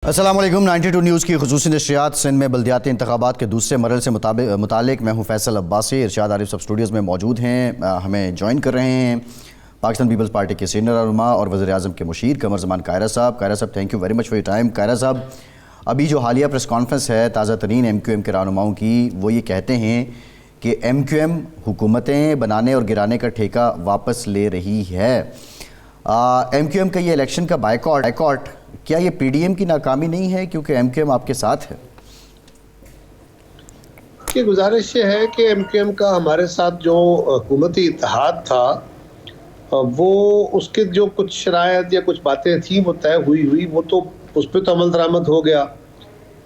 السلام علیکم 92 نیوز کی خصوصی نشریات سندھ میں بلدیاتی انتخابات کے دوسرے مرحلے سے متعلق میں ہوں فیصل عباسی، ارشاد عارف سب اسٹوڈیوز میں موجود ہیں، ہمیں جوائن کر رہے ہیں پاکستان پیپلز پارٹی کے سینئر رہنما اور وزیر اعظم کے مشیر قمر زمان قاہرہ صاحب۔ قاہرہ صاحب thank you very much for your time. قاہرہ صاحب، ابھی جو حالیہ پریس کانفرنس ہے تازہ ترین ایم کیو ایم کے رہنماؤں کی، وہ یہ کہتے ہیں کہ ایم کیو ایم حکومتیں بنانے اور گرانے کا ٹھیکہ واپس لے رہی ہے۔ ایم کیو ایم کا یہ الیکشن کا بائیکاٹ کیا یہ پی ڈی ایم کی ناکامی نہیں ہے کیونکہ ایم کیو ایم آپ کے ساتھ ہے؟ یہ گزارش یہ ہے کہ ایم کیو ایم کا ہمارے ساتھ جو حکومتی اتحاد تھا وہ اس کے جو کچھ شرائط یا کچھ باتیں تھیں وہ طے ہوئی وہ تو اس پہ تو عمل درآمد ہو گیا۔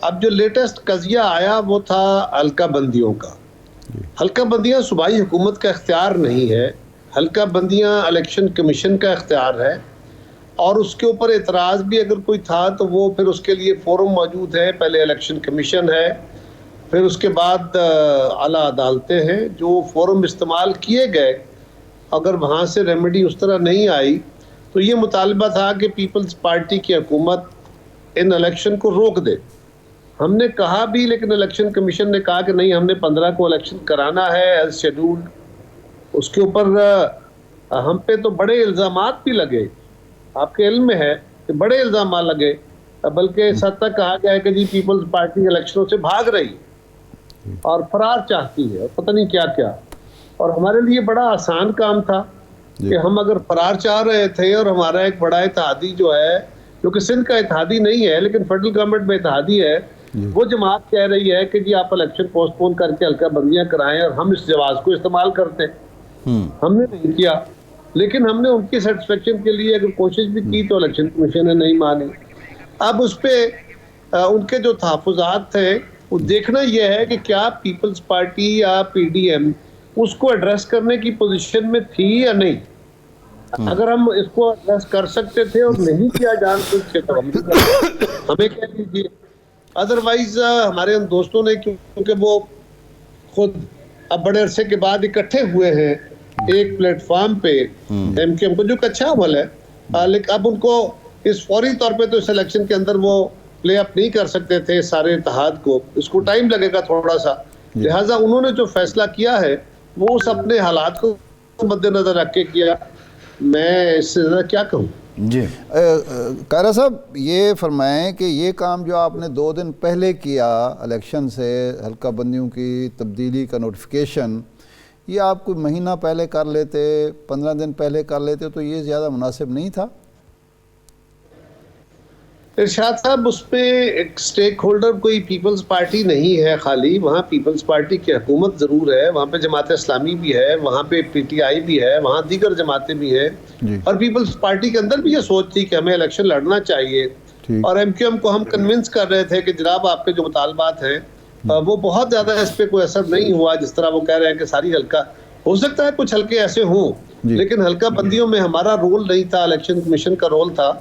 اب جو لیٹسٹ قضیہ آیا وہ تھا حلقہ بندیوں کا۔ حلقہ بندیاں صوبائی حکومت کا اختیار نہیں ہے، حلقہ بندیاں الیکشن کمیشن کا اختیار ہے، اور اس کے اوپر اعتراض بھی اگر کوئی تھا تو وہ پھر اس کے لیے فورم موجود ہے، پہلے الیکشن کمیشن ہے، پھر اس کے بعد اعلیٰ عدالتیں ہیں۔ جو فورم استعمال کیے گئے اگر وہاں سے ریمیڈی اس طرح نہیں آئی تو یہ مطالبہ تھا کہ پیپلز پارٹی کی حکومت ان الیکشن کو روک دے۔ ہم نے کہا بھی، لیکن الیکشن کمیشن نے کہا کہ نہیں، ہم نے 15 کو الیکشن کرانا ہے ایز شیڈولڈ۔ اس کے اوپر ہم پہ تو بڑے الزامات بھی لگے، آپ کے علم میں ہے کہ بڑے الزامات لگے، بلکہ اس حد تک کہا گیا ہے کہ جی پیپلز پارٹی الیکشنوں سے بھاگ رہی اور فرار چاہتی ہے، پتہ نہیں کیا کیا۔ اور ہمارے لیے بڑا آسان کام تھا کہ ہم اگر فرار چاہ رہے تھے اور ہمارا ایک بڑا اتحادی جو ہے، جو کہ سندھ کا اتحادی نہیں ہے لیکن فیڈرل گورنمنٹ میں اتحادی ہے، وہ جماعت کہہ رہی ہے کہ جی آپ الیکشن پوسٹ پون کر کے حلقہ بندیاں کرائیں اور ہم اس جواز کو استعمال کرتے ہیں۔ ہم نے نہیں کیا، لیکن ہم نے ان کی سیٹسفیکشن کے لیے اگر کوشش بھی کی تو الیکشن کمیشن نے نہیں مانی۔ اب اس پہ ان کے جو تحفظات تھے وہ دیکھنا یہ ہے کہ کیا پیپلز پارٹی یا پی ڈی ایم اس کو ایڈریس کرنے کی پوزیشن میں تھی یا نہیں۔ اگر ہم اس کو ایڈریس کر سکتے تھے اور نہیں کیا جان بوجھ کے تو ہمیں کہہ دیجیے، ادروائز ہمارے ان دوستوں نے، کیونکہ وہ خود اب بڑے عرصے کے بعد اکٹھے ہوئے ہیں ایک پلیٹ فارم پہ ایم کیو ایم کو، جو کہ اچھا عمل ہے، لیکن اب ان کو اس فوری طور پہ تو اس الیکشن کے اندر وہ پلے اپ نہیں کر سکتے تھے سارے اتحاد کو، اس کو ٹائم لگے گا تھوڑا سا، لہٰذا انہوں نے جو فیصلہ کیا ہے وہ اس اپنے حالات کو مد نظر رکھ کے کیا۔ میں اس سے زیادہ کیا کہوں؟ جی قاہرہ صاحب، یہ فرمائیں کہ یہ کام جو آپ نے 2 دن پہلے کیا الیکشن سے، حلقہ بندیوں کی تبدیلی کا نوٹیفیکیشن، یہ آپ کوئی مہینہ پہلے کر لیتے، 15 دن پہلے کر لیتے تو یہ زیادہ مناسب نہیں تھا؟ ارشاد صاحب، اس پہ ایک سٹیک ہولڈر کوئی پیپلز پارٹی نہیں ہے خالی، وہاں پیپلز پارٹی کی حکومت ضرور ہے، وہاں پہ جماعت اسلامی بھی ہے، وہاں پہ پی ٹی آئی بھی ہے، وہاں دیگر جماعتیں بھی ہیں، اور پیپلز پارٹی کے اندر بھی یہ سوچ تھی کہ ہمیں الیکشن لڑنا چاہیے، اور ایم کیو ایم کو ہم کنونس کر رہے تھے کہ جناب آپ کے جو مطالبات ہیں وہ بہت زیادہ اس پہ کوئی اثر نہیں ہوا، جس طرح وہ کہہ رہے ہیں کہ ساری حلقہ، ہو سکتا ہے کچھ حلقے ایسے ہوں لیکن حلقہ بندیوں میں ہمارا رول نہیں تھا، الیکشن کمیشن کا رول تھا۔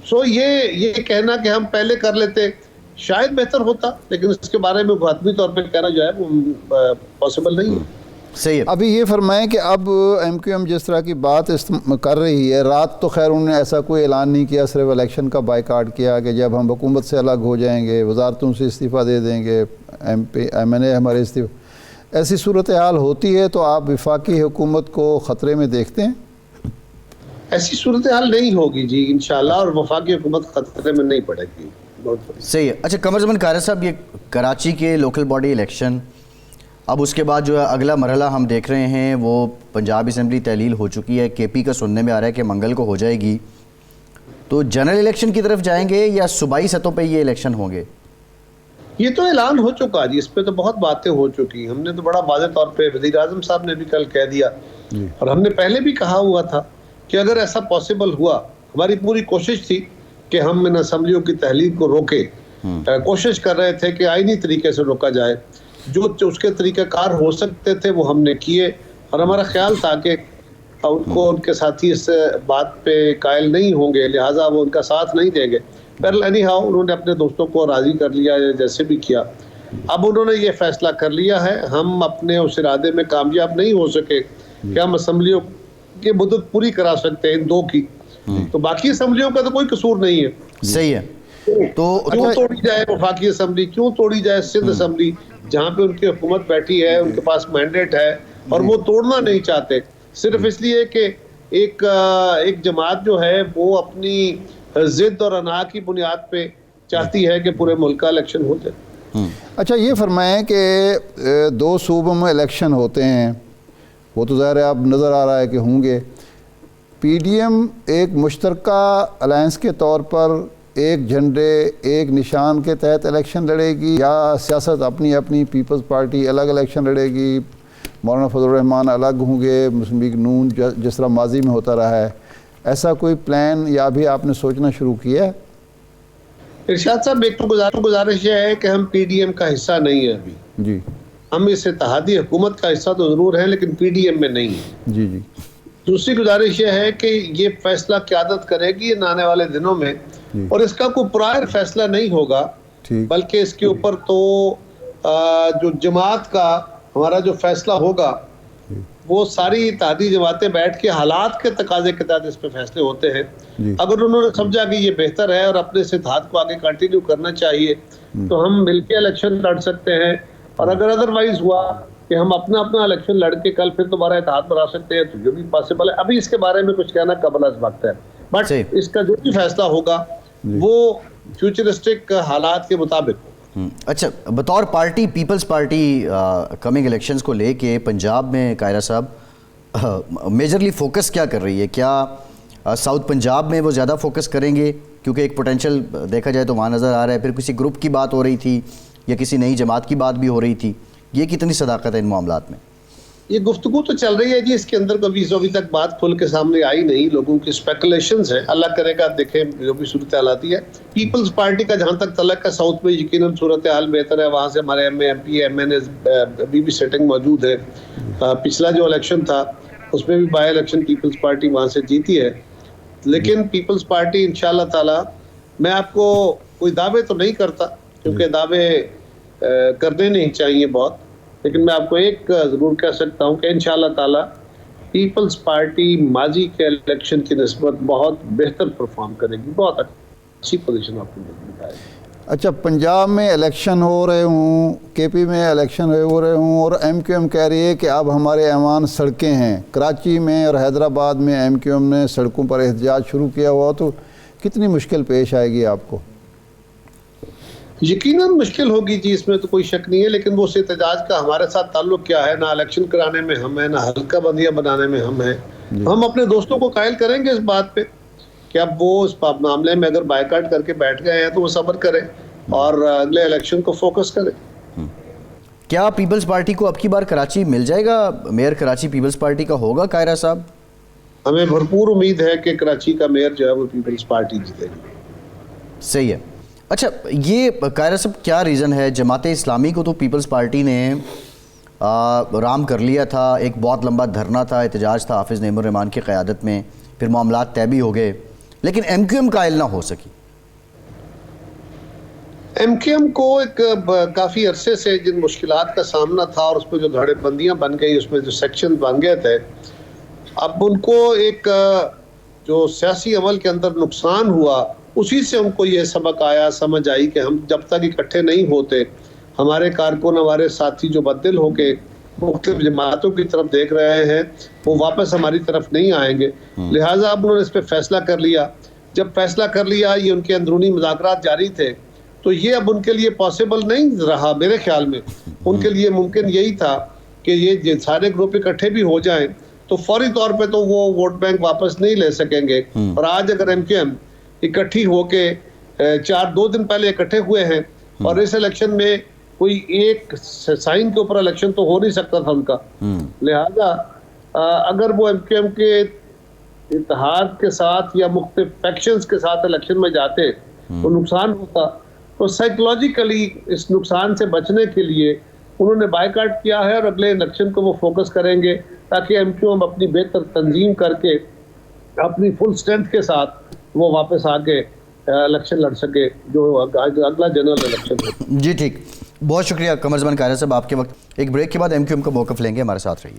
سو یہ کہنا کہ ہم پہلے کر لیتے شاید بہتر ہوتا، لیکن اس کے بارے میں حتمی طور پہ کہنا جو ہے وہ پاسبل نہیں ہے۔ صحیح ہے۔ ابھی یہ فرمائیں کہ اب ایم کیو ایم جس طرح کی بات کر رہی ہے، رات تو خیر انہوں نے ایسا کوئی اعلان نہیں کیا، صرف الیکشن کا بائیکاٹ کیا کہ جب ہم حکومت سے الگ ہو جائیں گے وزارتوں سے استعفیٰ دے دیں گے، ایم این اے ہمارے استعفیٰ۔ ایسی صورتحال ہوتی ہے تو آپ وفاقی حکومت کو خطرے میں دیکھتے ہیں؟ ایسی صورتحال نہیں ہوگی جی انشاءاللہ، اور وفاقی حکومت خطرے میں نہیں پڑے گی۔ صحیح ہے۔ اچھا قمر زمان قاہرہ صاحب، یہ کراچی کے لوکل باڈی الیکشن، اب اس کے بعد جو ہے اگلا مرحلہ ہم دیکھ رہے ہیں وہ پنجاب اسمبلی تحلیل ہو چکی ہے، کے پی کا سننے میں آ رہا ہے کہ منگل کو ہو جائے گی، تو جنرل الیکشن کی طرف جائیں گے یا صوبائی سطحوں پہ یہ الیکشن ہوں گے؟ یہ تو اعلان ہو چکا جی، اس پہ تو بہت باتیں ہو چکی، ہم نے تو بڑا واضح طور پہ، وزیر اعظم صاحب نے بھی کل کہہ دیا، اور ہم نے پہلے بھی کہا ہوا تھا کہ اگر ایسا پاسبل ہوا، ہماری پوری کوشش تھی کہ ہم ان اسمبلیوں کی تحلیل کو روکے، کوشش کر رہے تھے کہ آئینی طریقے سے روکا جائے، جو اس کے طریقہ کار ہو سکتے تھے وہ ہم نے کیے، اور ہمارا خیال تھا کہ ان کے ساتھی اس بات پہ قائل نہیں ہوں گے، لہٰذا وہ ان کا ساتھ نہیں دیں گے۔ پھر اینی ہاؤ انہوں نے اپنے دوستوں کو راضی کر لیا، جیسے بھی کیا۔ اب انہوں نے یہ فیصلہ کر لیا ہے، ہم اپنے اس ارادے میں کامیاب نہیں ہو سکے کہ ہم اسمبلیوں کی مدت پوری کرا سکتے ہیں ان 2 کی، تو باقی اسمبلیوں کا تو کوئی قصور نہیں ہے۔ صحیح ہے. تو کیوں توڑی جائے وفاقی اسمبلی, کیوں توڑی جائے سندھ اسمبلی, جہاں پہ ان کی حکومت بیٹھی ہے, ان کے پاس مینڈیٹ ہے, اور وہ توڑنا نہیں چاہتے صرف اس لیے کہ ایک جماعت جو ہے وہ اپنی ضد اور انا کی بنیاد پہ چاہتی ہے کہ پورے ملک کا الیکشن ہوتے. اچھا یہ فرمائیں کہ 2 صوبوں میں الیکشن ہوتے ہیں, وہ تو ظاہر ہے اب نظر آ رہا ہے کہ ہوں گے. پی ڈی ایم ایک مشترکہ الائنس کے طور پر ایک جھنڈے ایک نشان کے تحت الیکشن لڑے گی, یا سیاست اپنی اپنی, پیپلز پارٹی الگ الیکشن لڑے گی, مولانا فضل الرحمان الگ ہوں گے, مسلم لیگ نون جس طرح ماضی میں ہوتا رہا ہے, ایسا کوئی پلان یا بھی آپ نے سوچنا شروع کیا ہے؟ ارشاد صاحب, ایک تو گزارش یہ ہے کہ ہم پی ڈی ایم کا حصہ نہیں ہیں ابھی. جی ہم اس اتحادی حکومت کا حصہ تو ضرور ہیں لیکن پی ڈی ایم میں نہیں ہیں. جی جی. دوسری گزارش یہ ہے کہ یہ فیصلہ قیادت کرے گی ان آنے والے دنوں میں, اور اس کا کوئی پرائر فیصلہ نہیں ہوگا, ٹھیک. بلکہ اس کے اوپر تو جو جماعت کا ہمارا جو فیصلہ ہوگا وہ ساری اتحادی جماعتیں بیٹھ کے حالات کے تقاضے کے تحت اس پہ فیصلے ہوتے ہیں. اگر انہوں نے سمجھا کہ یہ بہتر ہے اور اپنے اس اتحاد کو آگے کنٹینیو کرنا چاہیے تو ہم مل کے الیکشن لڑ سکتے ہیں, اور اگر ادروائز ہوا کہ ہم اپنا الیکشن لڑ کے کل پھر دوبارہ اتحاد بنا سکتے ہیں تو یہ بھی پاسبل ہے. ابھی اس کے بارے میں کچھ کہنا قبل از وقت ہے, بٹ اس کا جو بھی فیصلہ ہوگا وہ فیوچرسٹک حالات کے مطابق. اچھا, بطور party Peoples Party coming elections کو لے کے پنجاب میں قاہرہ صاحب میجرلی فوکس کیا کر رہی ہے؟ کیا ساؤتھ پنجاب میں وہ زیادہ فوکس کریں گے کیونکہ ایک پوٹینشیل دیکھا جائے تو وہاں نظر آ رہا ہے, پھر کسی گروپ کی بات ہو رہی تھی یا کسی نئی جماعت کی بات بھی ہو رہی تھی, یہ کتنی صداقت ہے ان معاملات میں؟ یہ گفتگو تو چل رہی ہے جی, اس کے اندر ابھی تک بات کھل کے سامنے آئی نہیں, لوگوں کی اسپیکولیشنز ہیں, اللہ کرے گا دیکھیں جو بھی صورتحال آتی ہے. پیپلز پارٹی کا جہاں تک تعلق ہے ساؤتھ میں یقیناً صورتحال بہتر ہے, وہاں سے ہمارے ایم پی ایم این اے ابھی بھی سیٹنگ موجود ہے. پچھلا جو الیکشن تھا اس میں بھی بائی الیکشن پیپلز پارٹی وہاں سے جیتی ہے, لیکن پیپلز پارٹی انشاءاللہ تعالی, میں آپ کو کوئی دعوے تو نہیں کرتا کیونکہ دعوے کرنے نہیں چاہیے بہت, لیکن میں آپ کو ایک ضرور کہہ سکتا ہوں کہ انشاءاللہ تعالی پیپلز پارٹی ماضی کے الیکشن کی نسبت بہت بہتر پرفارم کرے گی, بہت اچھی پوزیشن آپ کو دکھائے گی. اچھا, پنجاب میں الیکشن ہو رہے ہوں, کے پی میں الیکشن ہو رہے ہوں, اور ایم کیو ایم کہہ رہی ہے کہ اب ہمارے ایوان سڑکیں ہیں. کراچی میں اور حیدرآباد میں ایم کیو ایم نے سڑکوں پر احتجاج شروع کیا ہوا, تو کتنی مشکل پیش آئے گی آپ کو؟ یقیناً مشکل ہوگی جی, اس میں تو کوئی شک نہیں ہے, لیکن وہ اس احتجاج کا ہمارے ساتھ تعلق کیا ہے؟ نہ الیکشن کرانے میں ہم ہیں, نہ حلقہ بندیاں بنانے میں ہم ہیں. ہم اپنے دوستوں کو قائل کریں گے اس بات پہ کہ اب وہ اس معاملے میں اگر بائیکاٹ کر کے بیٹھ گئے ہیں تو وہ صبر کریں اور اگلے الیکشن کو فوکس کریں. کیا پیپلز پارٹی کو اب کی بار کراچی مل جائے گا؟ میئر کراچی پیپلز پارٹی کا ہوگا قاہرہ صاحب؟ ہمیں بھرپور امید ہے کہ کراچی کا میئر جو ہے وہ پیپلز پارٹی جیتے گی. صحیح ہے. اچھا, یہ قاہرہ صاحب کیا ریزن ہے؟ جماعت اسلامی کو تو پیپلز پارٹی نے رام کر لیا تھا, ایک بہت لمبا دھرنا تھا, احتجاج تھا حافظ نعیم الرحمان کی قیادت میں, پھر معاملات طے بھی ہو گئے, لیکن ایم کیو ایم قائل نہ ہو سکی. ایم کیو ایم کو ایک کافی عرصے سے جن مشکلات کا سامنا تھا اور اس پہ جو دھڑے بندیاں بن گئی, اس میں جو سیکشن بن گئے تھے, اب ان کو ایک جو سیاسی عمل کے اندر نقصان ہوا, اسی سے ان کو یہ سبق آیا, سمجھ آئی کہ ہم جب تک اکٹھے نہیں ہوتے, ہمارے کارکن ہمارے ساتھی جو بدل ہو کے مختلف جماعتوں کی طرف دیکھ رہے ہیں وہ واپس ہماری طرف نہیں آئیں گے. لہٰذا اب انہوں نے اس پہ فیصلہ کر لیا. جب فیصلہ کر لیا, یہ ان کے اندرونی مذاکرات جاری تھے, تو یہ اب ان کے لیے پاسبل نہیں رہا. میرے خیال میں ان کے لیے ممکن یہی تھا کہ یہ سارے گروپ اکٹھے بھی ہو جائیں تو فوری طور پہ تو وہ ووٹ بینک واپس نہیں لے سکیں گے. اور آج اگر ایم کیو ایم اکٹھی ہو کے 2 دن پہلے اکٹھے ہوئے ہیں اور اس الیکشن میں کوئی ایک سائن کے اوپر الیکشن تو ہو نہیں سکتا تھا ان کا, لہذا اگر وہ ایم کیو ایم کے اتحاد کے ساتھ یا مختلف فیکشنز کے ساتھ الیکشن میں جاتے تو نقصان ہوتا. تو سائیکولوجیکلی اس نقصان سے بچنے کے لیے انہوں نے بائیکاٹ کیا ہے اور اگلے الیکشن کو وہ فوکس کریں گے تاکہ ایم کیو ایم اپنی بہتر تنظیم کر کے اپنی فل اسٹرینتھ کے ساتھ وہ واپس آ کے الیکشن لڑ سکے جو اگلا جنرل الیکشن ہے. جی ٹھیک, بہت شکریہ قمر زمان قاہرہ صاحب آپ کے وقت. ایک بریک کے بعد ایم کیو ایم کا موقف لیں گے, ہمارے ساتھ رہیے.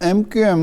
MQM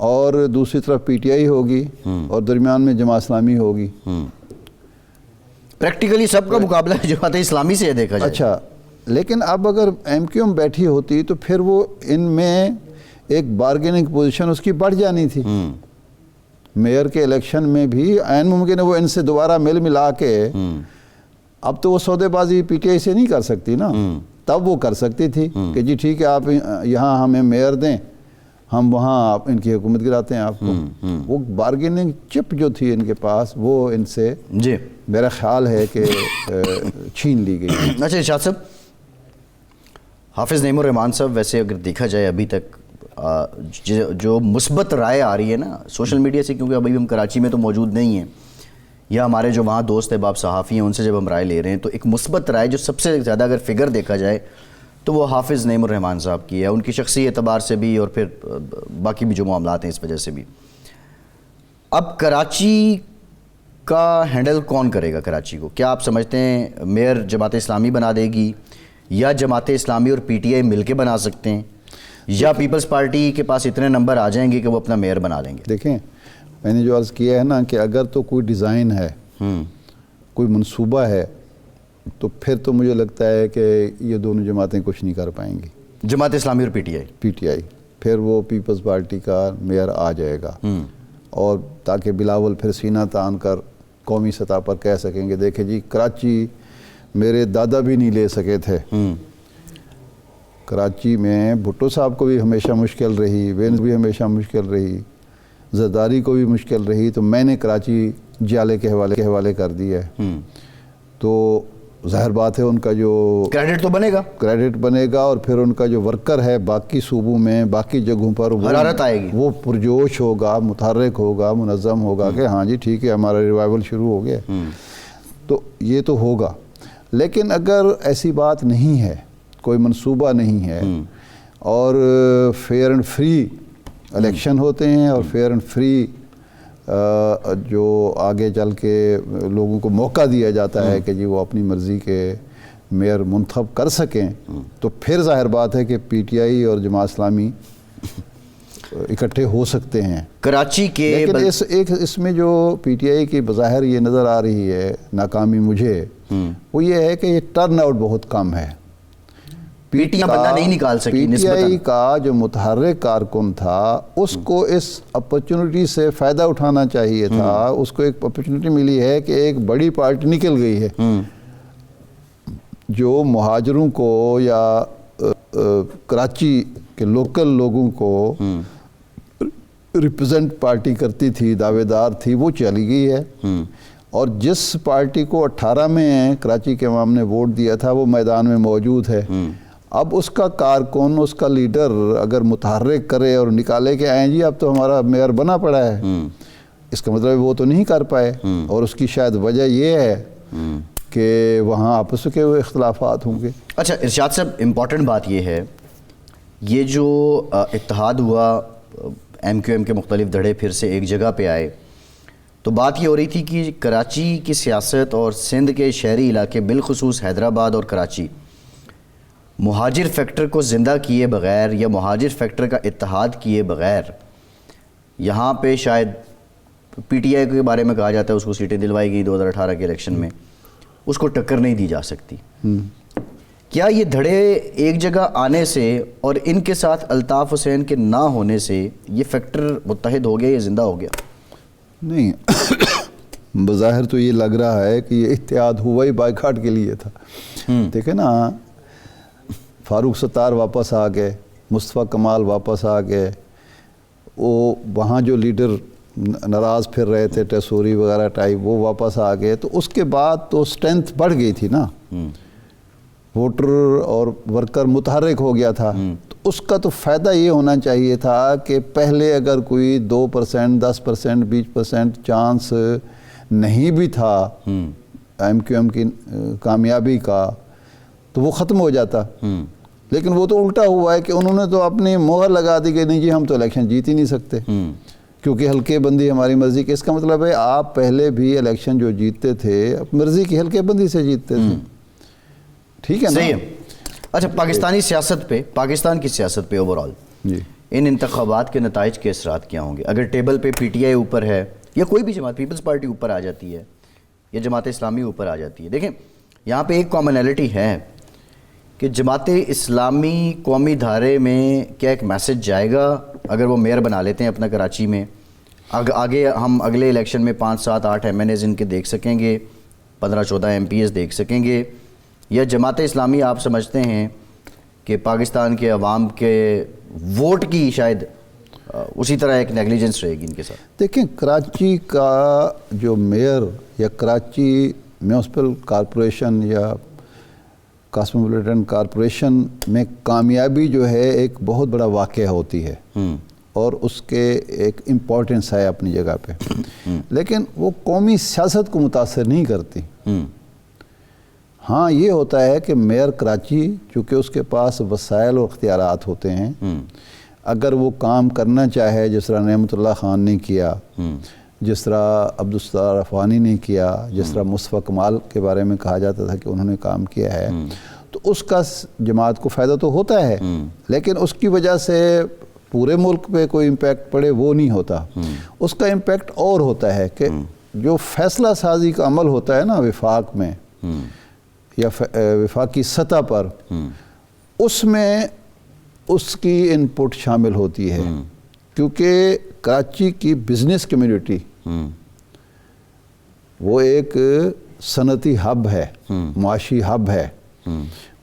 اور دوسری طرف پی ٹی آئی ہوگی اور درمیان میں جماعت اسلامی ہوگی. پریکٹیکلی سب کا مقابلہ جماعت اسلامی سے دیکھا جائے. اچھا لیکن اب اگر ایم کیو ایم بیٹھی ہوتی تو پھر وہ ان میں ایک بارگیننگ پوزیشن اس کی بڑھ جانی تھی. میئر کے الیکشن میں بھی عین ممکن ہے وہ ان سے دوبارہ ملا کے اب تو وہ سودے بازی پی ٹی آئی سے نہیں کر سکتی نا. تب وہ کر سکتی تھی کہ جی ٹھیک ہے آپ یہاں ہمیں میئر دیں, ہم وہاں آپ ان کی حکومت گراتے ہیں آپ کو. وہ بارگیننگ چپ جو تھی ان کے پاس وہ ان سے جی میرا خیال ہے کہ چھین لی گئی. اچھا ارشاد صاحب, حافظ نعیم الرحمان صاحب ویسے اگر دیکھا جائے ابھی تک جو مثبت رائے آ رہی ہے نا سوشل میڈیا سے, کیونکہ ابھی ہم کراچی میں تو موجود نہیں ہیں, یا ہمارے جو وہاں دوست احباب صحافی ہیں ان سے جب ہم رائے لے رہے ہیں تو ایک مثبت رائے جو سب سے زیادہ اگر فگر دیکھا جائے تو وہ حافظ نعیم الرحمان صاحب کی ہے, ان کی شخصی اعتبار سے بھی اور پھر باقی بھی جو معاملات ہیں اس وجہ سے بھی. اب کراچی کا ہینڈل کون کرے گا کراچی کو؟ کیا آپ سمجھتے ہیں میئر جماعت اسلامی بنا دے گی, یا جماعت اسلامی اور پی ٹی آئی مل کے بنا سکتے ہیں, یا پیپلز پارٹی کے پاس اتنے نمبر آ جائیں گے کہ وہ اپنا میئر بنا لیں گے؟ دیکھیں میں نے جو عرض کیا ہے نا کہ اگر تو کوئی ڈیزائن ہے, کوئی منصوبہ ہے, تو پھر تو مجھے لگتا ہے کہ یہ دونوں جماعتیں کچھ نہیں کر پائیں گی. جماعت اسلامی اور پی ٹی آئی پھر وہ پیپلز پارٹی کا میئر آ جائے گا, اور تاکہ بلاول پھر سینہ تان کر قومی سطح پر کہہ سکیں گے دیکھیں جی کراچی میرے دادا بھی نہیں لے سکے تھے. کراچی میں بھٹو صاحب کو بھی ہمیشہ مشکل رہی, وینز بھی ہمیشہ مشکل رہی, زرداری کو بھی مشکل رہی, تو میں نے کراچی جالے کے حوالے کر دیا ہے. تو ظاہر بات ہے ان کا جو کریڈٹ تو بنے گا اور پھر ان کا جو ورکر ہے باقی صوبوں میں باقی جگہوں پر حرارت آئے گی, وہ پرجوش ہوگا, متحرک ہوگا, منظم ہوگا کہ ہاں جی ٹھیک ہے ہمارا ریوائول شروع ہو گیا. تو یہ تو ہوگا. لیکن اگر ایسی بات نہیں ہے, کوئی منصوبہ نہیں ہے, اور فیئر اینڈ فری الیکشن ہوتے ہیں اور فیئر اینڈ فری جو آگے چل کے لوگوں کو موقع دیا جاتا ہے کہ جی وہ اپنی مرضی کے میئر منتخب کر سکیں, تو پھر ظاہر بات ہے کہ پی ٹی آئی اور جماعت اسلامی اکٹھے ہو سکتے ہیں کراچی کے. لیکن اس میں جو پی ٹی آئی کی بظاہر یہ نظر آ رہی ہے ناکامی مجھے, وہ یہ ہے کہ یہ ٹرن آؤٹ بہت کم ہے. پی ٹی آئی کا جو متحرک کارکن تھا اس کو اس اپرچونٹی سے فائدہ اٹھانا چاہیے تھا. اس کو ایک اپرچونٹی ملی ہے کہ ایک بڑی پارٹی نکل گئی ہے جو مہاجروں کو یا کراچی کے لوکل لوگوں کو ریپرزینٹ پارٹی کرتی تھی, دعوے دار تھی, وہ چلی گئی ہے. اور جس پارٹی کو 18 میں کراچی کے عوام نے ووٹ دیا تھا وہ میدان میں موجود ہے. اب اس کا کارکن, اس کا لیڈر اگر متحرک کرے اور نکالے کہ آئیں جی اب تو ہمارا میئر بنا پڑا ہے, اس کا مطلب وہ تو نہیں کر پائے. اور اس کی شاید وجہ یہ ہے کہ وہاں آپس کے اختلافات ہوں گے. اچھا ارشاد صاحب, امپورٹنٹ بات یہ ہے, یہ جو اتحاد ہوا ایم کیو ایم کے مختلف دھڑے پھر سے ایک جگہ پہ آئے, تو بات یہ ہو رہی تھی کہ کراچی کی سیاست اور سندھ کے شہری علاقے بالخصوص حیدرآباد اور کراچی مہاجر فیکٹر کو زندہ کیے بغیر یا مہاجر فیکٹر کا اتحاد کیے بغیر, یہاں پہ شاید پی ٹی آئی کے بارے میں کہا جاتا ہے اس کو سیٹیں دلوائی گئی 2018 کے الیکشن میں, اس کو ٹکر نہیں دی جا سکتی. کیا یہ دھڑے ایک جگہ آنے سے اور ان کے ساتھ الطاف حسین کے نہ ہونے سے یہ فیکٹر متحد ہو گیا یا زندہ ہو گیا؟ نہیں, بظاہر تو یہ لگ رہا ہے کہ یہ اتحاد ہوا ہی بائیکاٹ کے لیے تھا. دیکھیں نا, فاروق ستار واپس آ گئے, مصطفیٰ کمال واپس آ گئے, وہ وہاں جو لیڈر ناراض پھر رہے تھے ٹیسوری وغیرہ ٹائپ وہ واپس آ گئے, تو اس کے بعد تو سٹرینتھ بڑھ گئی تھی نا, ووٹر اور ورکر متحرک ہو گیا تھا. تو اس کا تو فائدہ یہ ہونا چاہیے تھا کہ پہلے اگر کوئی 2%, 10%, 20% چانس نہیں بھی تھا ایم کیو ایم کی کامیابی کا تو وہ ختم ہو جاتا. لیکن وہ تو الٹا ہوا ہے کہ انہوں نے تو اپنی مہر لگا دی کہ نہیں جی ہم تو الیکشن جیت ہی نہیں سکتے کیونکہ ہلکے بندی ہماری مرضی کی. اس کا مطلب ہے آپ پہلے بھی الیکشن جو جیتتے تھے مرضی کی ہلکے بندی سے جیتتے تھے. ٹھیک ہے نا. صحیح ہے. اچھا پاکستانی سیاست پہ, پاکستان کی سیاست پہ اوورال جی ان انتخابات کے نتائج کے اثرات کیا ہوں گے؟ اگر ٹیبل پہ پی ٹی آئی اوپر ہے یا کوئی بھی جماعت، پیپلز پارٹی اوپر آ جاتی ہے یا جماعت اسلامی اوپر آ جاتی ہے، دیکھیں یہاں پہ ایک کامنالٹی ہے کہ جماعت اسلامی قومی دھارے میں کیا ایک میسج جائے گا اگر وہ میئر بنا لیتے ہیں اپنا کراچی میں؟ آگے ہم اگلے الیکشن میں 5 7 8 ایم این ایز ان کے دیکھ سکیں گے، 15 14 ایم پی ایز دیکھ سکیں گے، یا جماعت اسلامی آپ سمجھتے ہیں کہ پاکستان کے عوام کے ووٹ کی شاید اسی طرح ایک نیگلیجنس رہے گی ان کے ساتھ؟ دیکھیں کراچی کا جو میئر یا کراچی میونسپل کارپوریشن یا کاسموپولیٹن کارپوریشن میں کامیابی جو ہے ایک بہت بڑا واقعہ ہوتی ہے اور اس کے ایک امپورٹنس ہے اپنی جگہ پہ، لیکن وہ قومی سیاست کو متاثر نہیں کرتی۔ ہاں یہ ہوتا ہے کہ میئر کراچی چونکہ اس کے پاس وسائل اور اختیارات ہوتے ہیں، اگر وہ کام کرنا چاہے جس طرح نعمت اللہ خان نے کیا، جس طرح عبدالستار افغانی نے کیا، جس طرح مصطفیٰ کمال کے بارے میں کہا جاتا تھا کہ انہوں نے کام کیا ہے، تو اس کا جماعت کو فائدہ تو ہوتا ہے، لیکن اس کی وجہ سے پورے ملک پہ کوئی امپیکٹ پڑے وہ نہیں ہوتا۔ اس کا امپیکٹ اور ہوتا ہے کہ جو فیصلہ سازی کا عمل ہوتا ہے نا وفاق میں یا وفاقی سطح پر، اس میں اس کی انپٹ شامل ہوتی ہے، کیونکہ کراچی کی بزنس کمیونٹی وہ ایک صنعتی ہب ہے، معاشی ہب ہے،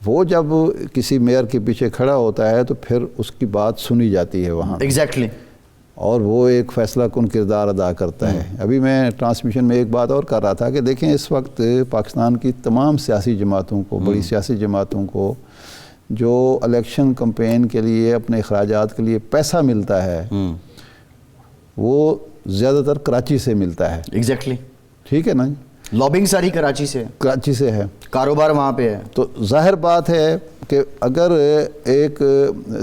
وہ جب کسی میئر کے پیچھے کھڑا ہوتا ہے تو پھر اس کی بات سنی جاتی ہے وہاں، ایگزیکٹلی، اور وہ ایک فیصلہ کن کردار ادا کرتا ہے۔ ابھی میں ٹرانسمیشن میں ایک بات اور کر رہا تھا کہ دیکھیں اس وقت پاکستان کی تمام سیاسی جماعتوں کو، بڑی سیاسی جماعتوں کو جو الیکشن کمپین کے لیے اپنے اخراجات کے لیے پیسہ ملتا ہے وہ زیادہ تر کراچی سے ملتا ہے۔ ایگزیکٹلی، ٹھیک ہے نا، لابنگ ساری کراچی سے، کراچی سے ہے، کاروبار وہاں پہ ہے۔ تو ظاہر بات ہے کہ اگر ایک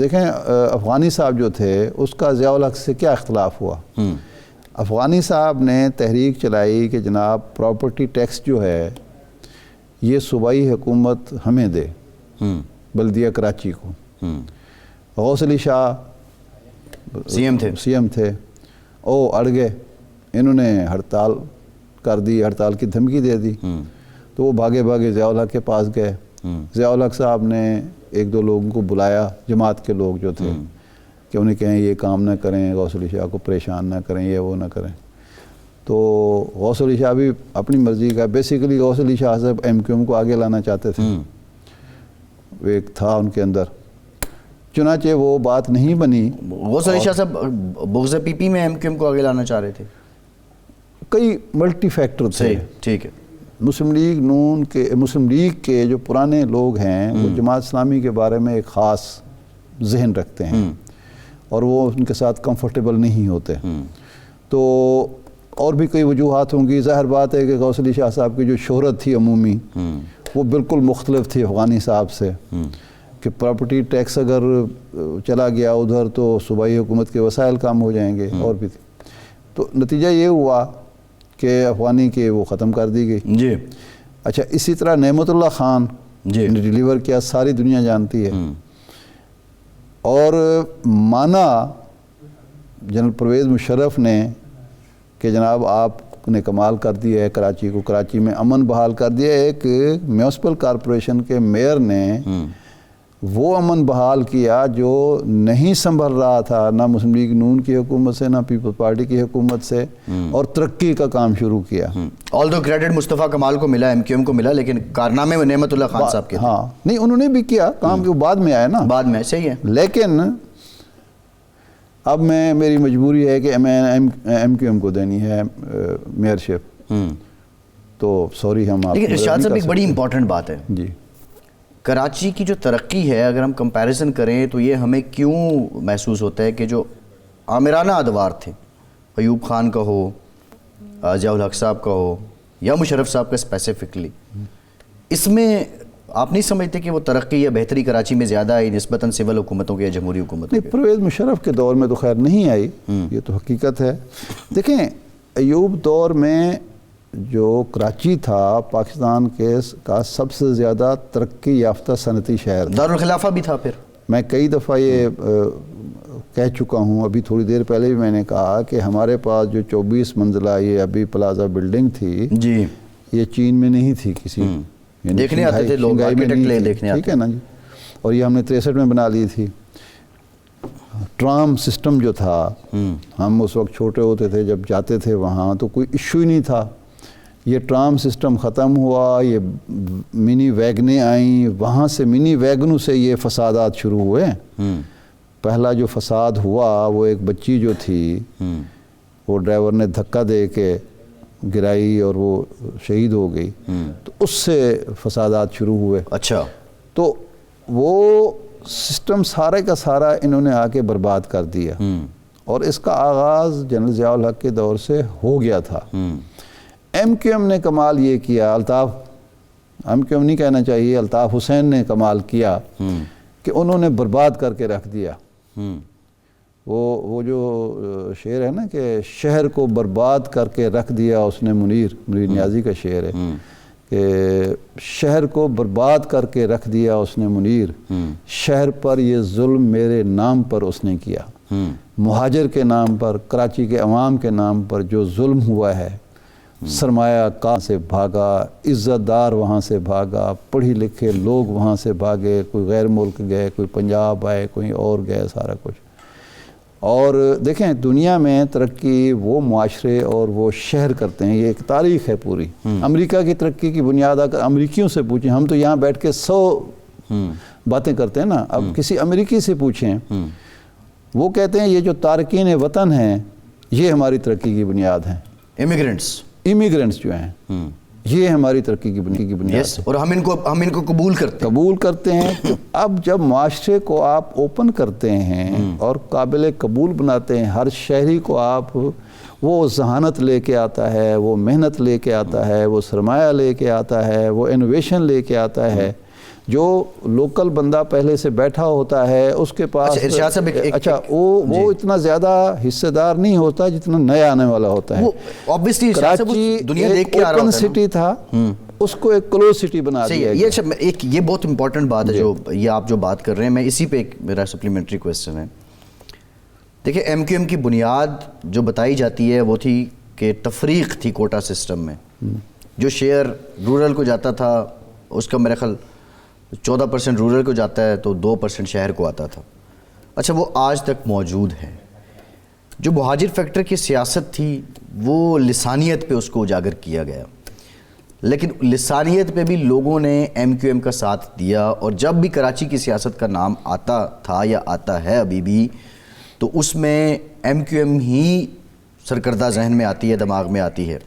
دیکھیں افغانی صاحب جو تھے اس کا ضیاء الحق سے کیا اختلاف ہوا؟ افغانی صاحب نے تحریک چلائی کہ جناب پراپرٹی ٹیکس جو ہے یہ صوبائی حکومت ہمیں دے، بلدیہ کراچی کو۔ غوث علی شاہ سی ایم تھے، اڑ گئے، انہوں نے ہڑتال کر دی، ہڑتال کی دھمکی دے دی، تو وہ بھاگے بھاگے ضیاء الحق کے پاس گئے۔ ضیاء الحق صاحب نے 1 2 لوگوں کو بلایا، جماعت کے لوگ جو تھے، کہ انہیں کہیں یہ کام نہ کریں، غوث علی شاہ کو پریشان نہ کریں، یہ وہ نہ کریں۔ تو غوث علی شاہ بھی اپنی مرضی کا، بیسیکلی غوث علی شاہ صاحب ایم کیو ایم کو آگے لانا چاہتے تھے، وہ ایک تھا ان کے اندر، چنانچہ وہ بات نہیں بنی۔ غوث علی شاہ صاحب بغض پی پی میں ایم کیو ایم کو آگے لانا چاہ رہے تھے؟ کئی ملٹی فیکٹر تھے۔ ٹھیک ہے، مسلم لیگ کے جو پرانے لوگ ہیں وہ جماعت اسلامی کے بارے میں ایک خاص ذہن رکھتے ہیں اور وہ ان کے ساتھ کمفرٹیبل نہیں ہوتے، تو اور بھی کئی وجوہات ہوں گی۔ ظاہر بات ہے کہ غوث علی شاہ صاحب کی جو شہرت تھی عمومی وہ بالکل مختلف تھی افغانی صاحب سے، کہ پراپرٹی ٹیکس اگر چلا گیا ادھر تو صوبائی حکومت کے وسائل کم ہو جائیں گے، اور بھی تھی۔ تو نتیجہ یہ ہوا کہ افغانی کے وہ ختم کر دی گئی۔ جی اچھا، اسی طرح نعمت اللہ خان نے ڈیلیور کیا، ساری دنیا جانتی ہے، اور مانا جنرل پرویز مشرف نے کہ جناب آپ نے کمال کر دیا ہے کراچی کو، کراچی میں امن بحال کر دیا۔ ایک میونسپل کارپوریشن کے میئر نے وہ امن بحال کیا جو نہیں سنبھل رہا تھا نہ مسلم لیگ نون کی حکومت سے، نہ پیپلز پارٹی کی حکومت سے، اور ترقی کا کام شروع کیا۔ آلدو کریڈٹ مصطفیٰ کمال کو ملا، ایم کیو ایم کو ملا، لیکن کارنامے میں نعمت اللہ خان صاحب کے تھے۔ ہاں نہیں، انہوں نے بھی کیا کام، جو بعد میں آیا نا، بعد میں، صحیح ہے۔ لیکن اب میری مجبوری ہے کہ میں ایم کیو ایم کو دینی ہے میئرشپ، تو سوری ہم آپ، لیکن ارشاد صاحب ایک بڑی امپورٹنٹ بات ہے، جی کراچی کی جو ترقی ہے اگر ہم کمپیریزن کریں تو یہ ہمیں کیوں محسوس ہوتا ہے کہ جو آمرانہ ادوار تھے، ایوب خان کا ہو، ضیاء الحق صاحب کا ہو، یا مشرف صاحب کا اسپیسیفکلی، اس میں آپ نہیں سمجھتے کہ وہ ترقی یا بہتری کراچی میں زیادہ آئی نسبتاً سول حکومتوں کے یا جمہوری حکومتوں نہیں، کے؟ پرویز مشرف کے دور میں تو خیر نہیں آئی، یہ تو حقیقت ہے۔ دیکھیں ایوب دور میں جو کراچی تھا پاکستان کا سب سے زیادہ ترقی یافتہ صنعتی شہر، دارالخلافہ بھی تھا پھر، میں کئی دفعہ یہ کہہ چکا ہوں، ابھی تھوڑی دیر پہلے بھی میں نے کہا کہ ہمارے پاس جو 24 منزلہ یہ ابھی پلازا بلڈنگ تھی جی، یہ چین میں نہیں تھی کسی، یعنی دیکھنے آتے تھے لوگ، شنگھائی میں آرکیٹیکٹ نہیں لے تھی، دیکھنے آتے ٹھیک ہے نا جی، اور یہ ہم نے 63 میں بنا لی تھی۔ ٹرام سسٹم جو تھا، ہم اس وقت چھوٹے ہوتے تھے جب جاتے تھے وہاں تو کوئی ایشو ہی نہیں تھا۔ یہ ٹرام سسٹم ختم ہوا، یہ منی ویگنیں آئیں، وہاں سے منی ویگنوں سے یہ فسادات شروع ہوئے۔ پہلا جو فساد ہوا وہ ایک بچی جو تھی وہ ڈرائیور نے دھکا دے کے گرائی اور وہ شہید ہو گئی، تو اس سے فسادات شروع ہوئے۔ اچھا، تو وہ سسٹم سارے کا سارا انہوں نے آ کے برباد کر دیا، اور اس کا آغاز جنرل ضیاء الحق کے دور سے ہو گیا تھا۔ ایم کیو ایم نے کمال یہ کیا، الطاف ایم کیو ایم نہیں کہنا چاہیے، الطاف حسین نے کمال کیا کہ انہوں نے برباد کر کے رکھ دیا۔ وہ جو شعر ہے نا کہ شہر کو برباد کر کے رکھ دیا اس نے، منیر نیازی کا شعر ہے کہ شہر کو برباد کر کے رکھ دیا اس نے منیر، شہر پر یہ ظلم میرے نام پر اس نے کیا۔ مہاجر کے نام پر، کراچی کے عوام کے نام پر جو ظلم ہوا ہے، سرمایہ کار سے بھاگا، عزت دار وہاں سے بھاگا، پڑھی لکھے لوگ وہاں سے بھاگے، کوئی غیر ملک گئے، کوئی پنجاب آئے، کوئی اور گئے، سارا کچھ۔ اور دیکھیں دنیا میں ترقی وہ معاشرے اور وہ شہر کرتے ہیں، یہ ایک تاریخ ہے پوری۔ امریکہ کی ترقی کی بنیاد اگر امریکیوں سے پوچھیں، ہم تو یہاں بیٹھ کے 100 باتیں کرتے ہیں نا، اب کسی امریکی سے پوچھیں، وہ کہتے ہیں یہ جو تارکین وطن ہیں یہ ہماری ترقی کی بنیاد ہیں، امیگرنٹس جو ہیں یہ ہماری ترقی کی بنیاد ہے، اور ہم ان کو قبول کرتے ہیں۔ اب جب معاشرے کو آپ اوپن کرتے ہیں اور قابل قبول بناتے ہیں، ہر شہری کو آپ، وہ ذہانت لے کے آتا ہے، وہ محنت لے کے آتا ہے، وہ سرمایہ لے کے آتا ہے، وہ انوویشن لے کے آتا ہے، جو لوکل بندہ پہلے سے بیٹھا ہوتا ہے اس کے پاس وہ اتنا زیادہ حصہ دار نہیں ہوتا جتنا نیا آنے والا ہوتا ہے۔ کراچی ایک اوپن سٹی تھا، اس کو ایک کلوز سٹی بنا دیا گیا۔ یہ بہت امپورٹنٹ بات ہے جو یہ آپ جو بات کر رہے ہیں، میں اسی پہ ایک میرا سپلیمنٹری کویسچن ہے۔ دیکھیں ایم کیو ایم کی بنیاد جو بتائی جاتی ہے وہ تھی کہ تفریق تھی کوٹا سسٹم میں، جو شیئر رورل کو جاتا تھا اس کا میرا خیال 14% رورل کو جاتا ہے تو 2% شہر کو آتا تھا۔ اچھا، وہ آج تک موجود ہے۔ جو مہاجر فیکٹر کی سیاست تھی وہ لسانیت پہ اس کو اجاگر کیا گیا، لیکن لسانیت پہ بھی لوگوں نے ایم کیو ایم کا ساتھ دیا، اور جب بھی کراچی کی سیاست کا نام آتا تھا یا آتا ہے ابھی بھی، تو اس میں ایم کیو ایم ہی سرکردہ ذہن میں آتی ہے، دماغ میں آتی ہے۔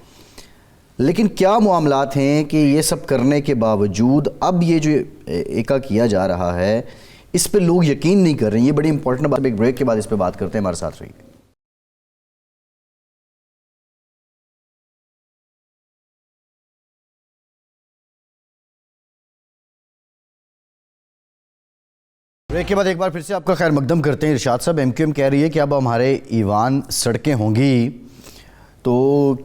لیکن کیا معاملات ہیں کہ یہ سب کرنے کے باوجود اب یہ جو ایکا کیا جا رہا ہے اس پہ لوگ یقین نہیں کر رہے ہیں؟ یہ بڑی امپورٹنٹ بات ہے، ایک بریک کے بعد اس پہ بات کرتے ہیں، ہمارے ساتھ رہیے۔ بریک کے بعد ایک بار پھر سے آپ کا خیر مقدم کرتے ہیں۔ ارشاد صاحب، ایم کیو ایم کہہ رہی ہے کہ اب ہمارے ایوان سڑکیں ہوں گی، تو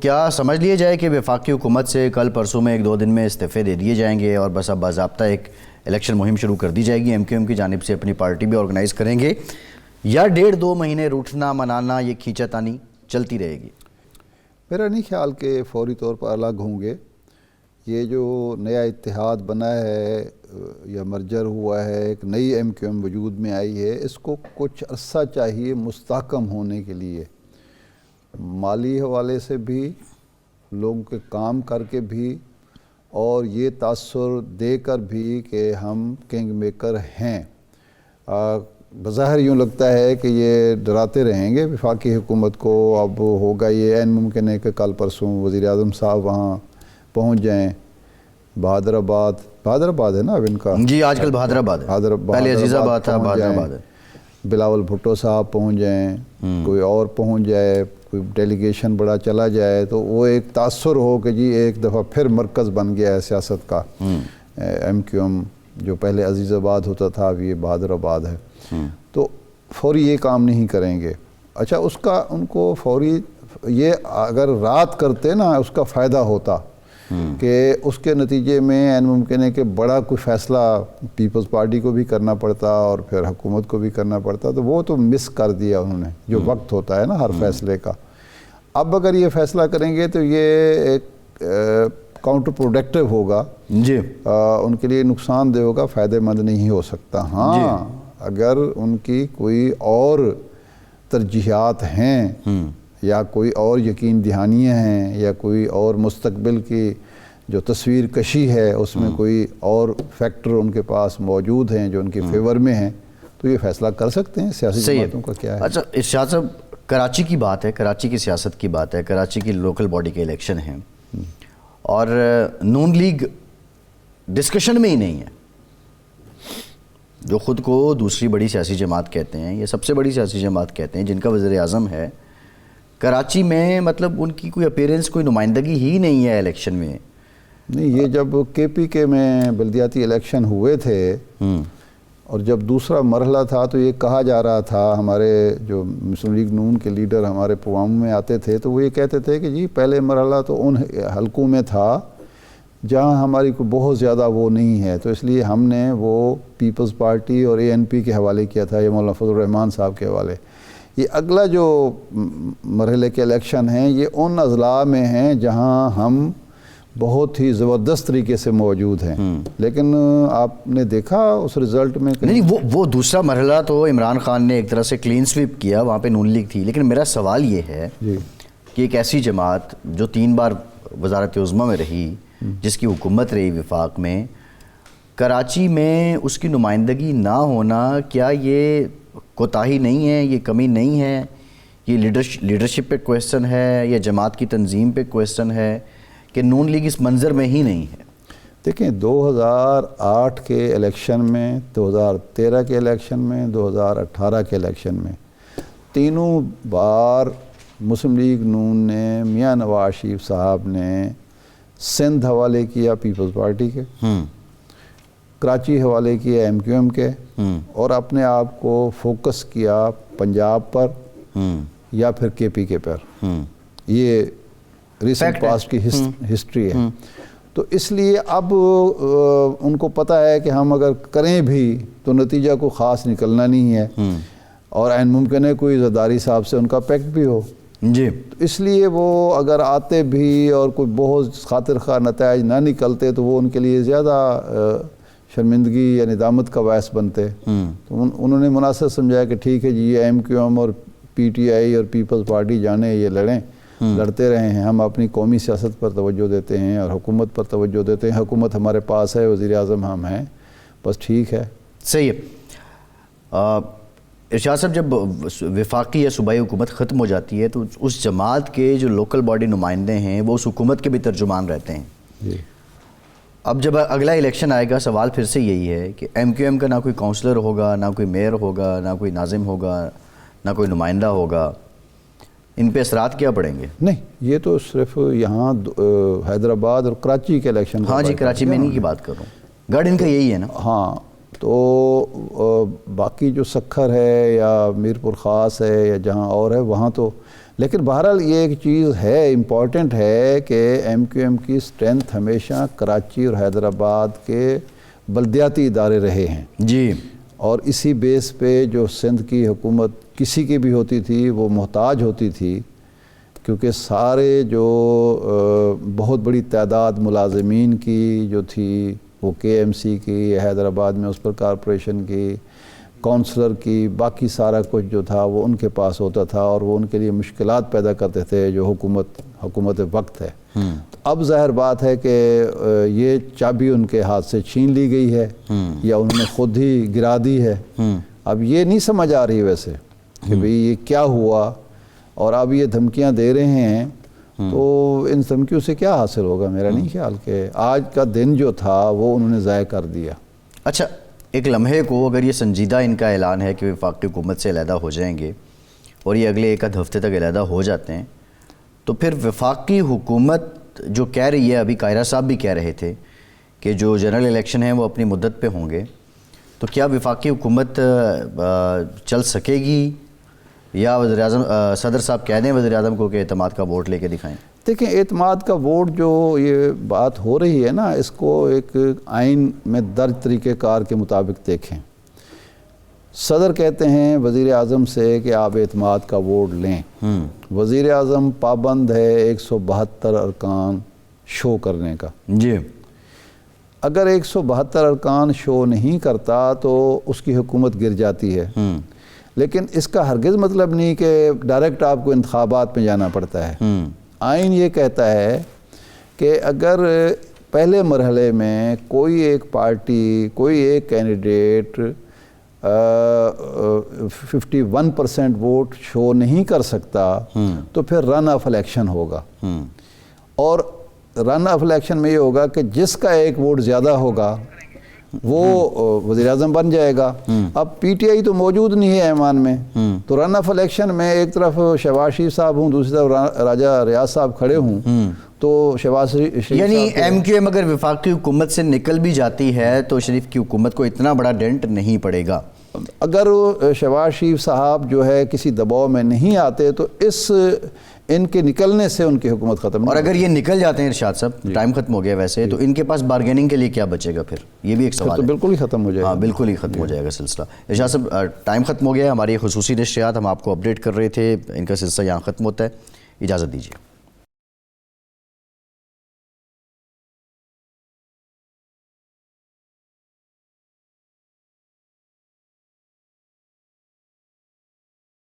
کیا سمجھ لیا جائے کہ وفاقی حکومت سے کل پرسوں میں 1-2 دن میں استعفے دے دیے جائیں گے اور بس اب باضابطہ ایک الیکشن مہم شروع کر دی جائے گی؟ ایم کیو ایم کی جانب سے اپنی پارٹی بھی آرگنائز کریں گے، یا 1.5-2 مہینے روٹھنا منانا یہ کھینچا تانی چلتی رہے گی؟ میرا نہیں خیال کہ فوری طور پر الگ ہوں گے۔ یہ جو نیا اتحاد بنا ہے یا مرجر ہوا ہے، ایک نئی ایم کیو ایم وجود میں آئی ہے، اس کو کچھ عرصہ چاہیے مستحکم ہونے کے لیے، مالی حوالے سے بھی، لوگوں کے کام کر کے بھی، اور یہ تاثر دے کر بھی کہ ہم کنگ میکر ہیں۔ بظاہر یوں لگتا ہے کہ یہ ڈراتے رہیں گے وفاقی حکومت کو، اب ہوگا یہ عین ممکن ہے کہ کل پرسوں وزیر اعظم صاحب وہاں پہنچ جائیں، بہادر آباد ہے نا اب ان کا، جی آج کل بہادر آباد ہے، پہلے عزیز آباد تھا، بہادر آباد ہے، بلاول بھٹو صاحب پہنچ جائیں، کوئی اور پہنچ جائے، کوئی ڈیلیگیشن بڑا چلا جائے، تو وہ ایک تاثر ہو کہ جی ایک دفعہ پھر مرکز بن گیا ہے سیاست کا ایم کیو ایم، جو پہلے عزیز آباد ہوتا تھا اب یہ بہادر آباد ہے، تو فوری یہ کام نہیں کریں گے۔ اچھا، اس کا ان کو فوری یہ اگر رات کرتے نا اس کا فائدہ ہوتا، کہ اس کے نتیجے میں عین ممکن ہے کہ بڑا کوئی فیصلہ پیپلز پارٹی کو بھی کرنا پڑتا اور پھر حکومت کو بھی کرنا پڑتا، تو وہ تو مس کر دیا انہوں نے، جو وقت ہوتا ہے نا ہر فیصلے کا۔ اب اگر یہ فیصلہ کریں گے تو یہ ایک کاؤنٹر پروڈکٹیو ہوگا، جی ان کے لیے نقصان دہ ہوگا، فائدہ مند نہیں ہو سکتا۔ ہاں اگر ان کی کوئی اور ترجیحات ہیں یا کوئی اور یقین دہانیاں ہیں یا کوئی اور مستقبل کی جو تصویر کشی ہے اس میں کوئی اور فیکٹر ان کے پاس موجود ہیں جو ان کے فیور میں ہیں، تو یہ فیصلہ کر سکتے ہیں۔ سیاسی جماعتوں کا کیا ہے؟ اچھا ارشاد صاحب، کراچی کی بات ہے، کراچی کی سیاست کی بات ہے، کراچی کی لوکل باڈی کے الیکشن ہیں اور نون لیگ ڈسکشن میں ہی نہیں ہے، جو خود کو دوسری بڑی سیاسی جماعت کہتے ہیں، یہ سب سے بڑی سیاسی جماعت کہتے ہیں، جن کا وزیر اعظم ہے، کراچی میں مطلب ان کی کوئی اپیرنس، کوئی نمائندگی ہی نہیں ہے الیکشن میں۔ نہیں، یہ جب کے پی کے میں بلدیاتی الیکشن ہوئے تھے اور جب دوسرا مرحلہ تھا تو یہ کہا جا رہا تھا، ہمارے جو مسلم لیگ نون کے لیڈر ہمارے پروگرام میں آتے تھے تو وہ یہ کہتے تھے کہ جی پہلے مرحلہ تو ان حلقوں میں تھا جہاں ہماری کوئی بہت زیادہ وہ نہیں ہے، تو اس لیے ہم نے وہ پیپلز پارٹی اور اے این پی کے حوالے کیا تھا، یہ مولانا فضل الرحمان صاحب کے حوالے۔ یہ اگلا جو مرحلے کے الیکشن ہیں یہ ان اضلاع میں ہیں جہاں ہم بہت ہی زبردست طریقے سے موجود ہیں، لیکن آپ نے دیکھا اس رزلٹ میں نہیں، وہ دوسرا مرحلہ تو عمران خان نے ایک طرح سے کلین سویپ کیا، وہاں پہ نون لیگ تھی، لیکن میرا سوال یہ ہے کہ ایک ایسی جماعت جو 3 بار وزارت عظمیٰ میں رہی، جس کی حکومت رہی وفاق میں، کراچی میں اس کی نمائندگی نہ ہونا، کیا یہ کوتاہی نہیں ہے، یہ کمی نہیں ہے، یہ لیڈرشپ پہ کویسچن ہے یا جماعت کی تنظیم پہ کویسچن ہے کہ نون لیگ اس منظر میں ہی نہیں ہے؟ دیکھیں 2008 کے الیکشن میں، 2013 کے الیکشن میں، 2018 کے الیکشن میں، تینوں بار مسلم لیگ نون نے، میاں نواز شریف صاحب نے سندھ حوالے کیا پیپلز پارٹی کے، کراچی حوالے کیا ایم کیو ایم کے، اور اپنے آپ کو فوکس کیا پنجاب پر یا پھر کے پی کے پر۔ یہ ریسنٹ پاسٹ کی ہسٹری ہے۔ تو اس لیے اب ان کو پتہ ہے کہ ہم اگر کریں بھی تو نتیجہ کو خاص نکلنا نہیں ہے، اور عین ممکن ہے کوئی زرداری صاحب سے ان کا پیکٹ بھی ہو جی، تو اس لیے وہ اگر آتے بھی اور کوئی بہت خاطر خواہ نتائج نہ نکلتے تو وہ ان کے لیے زیادہ شرمندگی یا ندامت کا باعث بنتے۔ تو انہوں نے مناسب سمجھایا کہ ٹھیک ہے جی، یہ ایم کیو ایم اور پی ٹی آئی اور پیپلز پارٹی جانے یہ لڑتے رہے ہیں، ہم اپنی قومی سیاست پر توجہ دیتے ہیں اور حکومت پر توجہ دیتے ہیں، حکومت ہمارے پاس ہے، وزیر اعظم ہم ہیں، بس ٹھیک ہے۔ صحیح ہے۔ ارشاد صاحب، جب وفاقی یا صوبائی حکومت ختم ہو جاتی ہے تو اس جماعت کے جو لوکل باڈی نمائندے ہیں وہ اس حکومت کے بھی ترجمان رہتے ہیں۔ جی، اب جب اگلا الیکشن آئے گا، سوال پھر سے یہی ہے کہ ایم کیو ایم کا نہ کوئی کونسلر ہوگا، نہ کوئی میئر ہوگا، نہ کوئی ناظم ہوگا، نہ کوئی نمائندہ ہوگا، ان پہ اثرات کیا پڑیں گے؟ نہیں، یہ تو صرف یہاں حیدرآباد اور کراچی کے الیکشن ہاں جی، کراچی میں نہیں کی بات کر رہا ہوں، گڑھ ان کا یہی ہے نا۔ ہاں، تو باقی جو سکھر ہے یا میر پور خاص ہے یا جہاں اور ہے وہاں تو، لیکن بہرحال یہ ایک چیز ہے امپورٹنٹ ہے کہ ایم کیو ایم کی سٹرینتھ ہمیشہ کراچی اور حیدرآباد کے بلدیاتی ادارے رہے ہیں جی، اور اسی بیس پہ جو سندھ کی حکومت کسی کی بھی ہوتی تھی وہ محتاج ہوتی تھی، کیونکہ سارے جو بہت بڑی تعداد ملازمین کی جو تھی وہ کے ایم سی کی، حیدرآباد میں اس پر کارپوریشن کی، کونسلر کی، باقی سارا کچھ جو تھا وہ ان کے پاس ہوتا تھا اور وہ ان کے لیے مشکلات پیدا کرتے تھے جو حکومت وقت ہے۔ اب ظاہر بات ہے کہ یہ چابی ان کے ہاتھ سے چھین لی گئی ہے یا انہوں نے خود ہی گرا دی ہے۔ اب یہ نہیں سمجھ آ رہی ویسے کہ بھئی یہ کیا ہوا، اور اب یہ دھمکیاں دے رہے ہیں تو ان دھمکیوں سے کیا حاصل ہوگا؟ میرا نہیں خیال کہ آج کا دن جو تھا وہ انہوں نے ضائع کر دیا۔ اچھا، ایک لمحے کو اگر یہ سنجیدہ ان کا اعلان ہے کہ وفاقی حکومت سے علیحدہ ہو جائیں گے اور یہ اگلے 1 ہفتے تک علیحدہ ہو جاتے ہیں، تو پھر وفاقی حکومت جو کہہ رہی ہے، ابھی قاہرہ صاحب بھی کہہ رہے تھے کہ جو جنرل الیکشن ہیں وہ اپنی مدت پہ ہوں گے، تو کیا وفاقی حکومت چل سکے گی یا وزیر اعظم صدر صاحب کہہ دیں وزیر اعظم کو کہ اعتماد کا ووٹ لے کے دکھائیں؟ دیکھیں اعتماد کا ووٹ جو یہ بات ہو رہی ہے نا، اس کو ایک آئین میں درج طریقہ کار کے مطابق دیکھیں۔ صدر کہتے ہیں وزیر اعظم سے کہ آپ اعتماد کا ووٹ لیں، وزیر اعظم پابند ہے 172 ارکان شو کرنے کا۔ جی، اگر 172 ارکان شو نہیں کرتا تو اس کی حکومت گر جاتی ہے، لیکن اس کا ہرگز مطلب نہیں کہ ڈائریکٹ آپ کو انتخابات میں جانا پڑتا ہے۔ آئین یہ کہتا ہے کہ اگر پہلے مرحلے میں کوئی ایک پارٹی، کوئی ایک کینڈیڈیٹ 51% ووٹ شو نہیں کر سکتا تو پھر رن آف الیکشن ہوگا، اور رن آف الیکشن میں یہ ہوگا کہ جس کا ایک ووٹ زیادہ ہوگا وہ وزیر اعظم بن جائے گا۔ اب پی ٹی آئی تو موجود نہیں ہے ایوان میں، تو رن آف الیکشن میں ایک طرف شہباز شریف صاحب ہوں، دوسری طرف راجہ ریاض صاحب کھڑے ہوں، تو شہباز شریف یعنی ایم کیو ایم اگر وفاقی حکومت سے نکل بھی جاتی ہے تو شریف کی حکومت کو اتنا بڑا ڈینٹ نہیں پڑے گا۔ اگر شہباز شریف صاحب جو ہے کسی دباؤ میں نہیں آتے تو ان کے نکلنے سے ان کی حکومت ختم نہیں۔ اور اگر یہ نکل جاتے ہیں ارشاد صاحب، ٹائم ختم ہو گیا ویسے، تو ان کے پاس بارگیننگ کے لیے کیا بچے گا پھر؟ یہ بھی ایک سوال تو ہے۔ بالکل ہی ختم ہو جائے گا۔ ہاں بالکل ہی ختم ہو جائے گا سلسلہ۔ ارشاد صاحب ٹائم ختم ہو گیا، ہماری خصوصی نشریات ہم آپ کو اپڈیٹ کر رہے تھے، ان کا سلسلہ یہاں ختم ہوتا ہے، اجازت دیجیے۔